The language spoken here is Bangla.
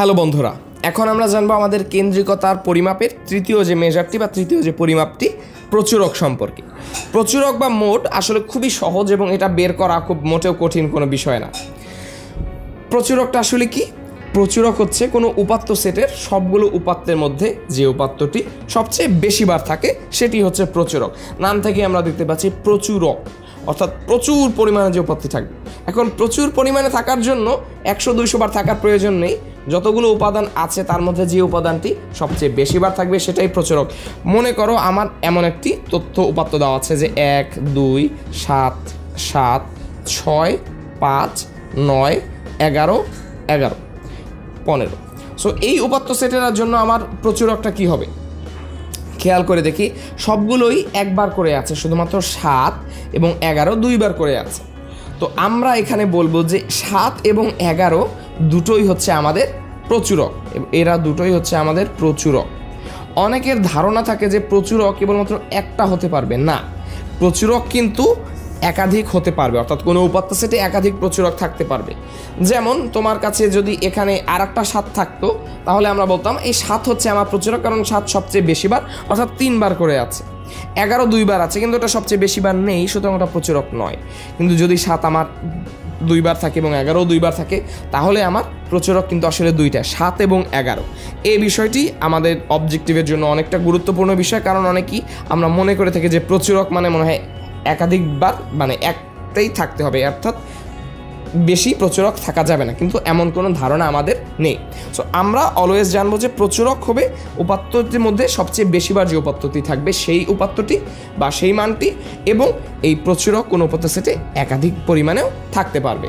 হ্যালো বন্ধুরা, এখন আমরা জানবো আমাদের কেন্দ্রিকতার পরিমাপের তৃতীয় যে মেজারটি বা তৃতীয় যে পরিমাপটি প্রচুরক সম্পর্কে। প্রচুরক বা মোট আসলে খুবই সহজ এবং এটা বের করা খুব মোটেও কঠিন কোনো বিষয় না। প্রচুরকটা আসলে কি? প্রচুরক হচ্ছে কোনো উপাত্ত সেটের সবগুলো উপাত্তের মধ্যে যে উপাত্তটি সবচেয়ে বেশি বার থাকে সেটি হচ্ছে প্রচুরক। নাম থেকে আমরা দেখতে পাচ্ছি প্রচুরক, অর্থাৎ প্রচুর পরিমাণে যে উপাত্ত থাকবে। এখন প্রচুর পরিমাণে থাকার জন্য 100-200 বার থাকার প্রয়োজন নেই। যতগুলো উপাদান আছে তার মধ্যে যে উপাদানটি সবচেয়ে বেশি বার থাকবে সেটাই প্রচুরক। মনে করো আমার এমন একটি তথ্য উপাত্ত দেওয়া আছে যে 1, 2, 7, 7, 6, 5, 9, 11, 11, 15। সো এই উপাত্ত সেটের জন্য আমার প্রচুরকটা কি হবে? খেয়াল করে দেখি, সবগুলোই একবার করে আছে, শুধুমাত্র 7 এবং 11 দুইবার করে আছে। তো আমরা এখানে বলবো যে 7 এবং 11 দুটোই হচ্ছে আমাদের প্রচুরক, এরা দুটোই হচ্ছে আমাদের প্রচুরক। অনেকের ধারণা থাকে যে প্রচুরক কেবলমাত্র একটা হতে পারবে না, প্রচুরক কিন্তু একাধিক হতে পারবে, অর্থাৎ কোনো উপাত্ত সেটে একাধিক প্রচুরক থাকতে পারবে। যেমন তোমার কাছে যদি এখানে আর একটা 7 থাকতো, তাহলে আমরা বলতাম এই 7 হচ্ছে আমার প্রচুরক, কারণ 7 সবচেয়ে বেশিবার, অর্থাৎ 3 বার করে আছে। 11 দুইবার আছে কিন্তু ওটা সবচেয়ে বেশিবার নেই, সুতরাং ওটা প্রচুরক নয়। কিন্তু যদি 7 আমার দুইবার থাকে এবং 11 দুইবার থাকে, তাহলে আমার প্রচুরক কিন্তু আসলে দুইটা, 7 এবং 11। এই বিষয়টি আমাদের অবজেক্টিভের জন্য অনেকটা গুরুত্বপূর্ণ বিষয়, কারণ অনেকেই আমরা মনে করে থাকি যে প্রচুরক মানে মনে হয় একাধিকবার, মানে একটাই থাকতে হবে, অর্থাৎ বেশি প্রচুরক থাকা যাবে না, কিন্তু এমন কোনো ধারণা আমাদের নেই। সো আমরা অলওয়েজ জানবো যে প্রচুরক হবে উপাত্তটির মধ্যে সবচেয়ে বেশিবার যে উপাত্তটি থাকবে সেই উপাত্তটি বা সেই মানটি, এবং এই প্রচুরক কোনো উপাত্ত সেটে একাধিক পরিমাণেও থাকতে পারবে।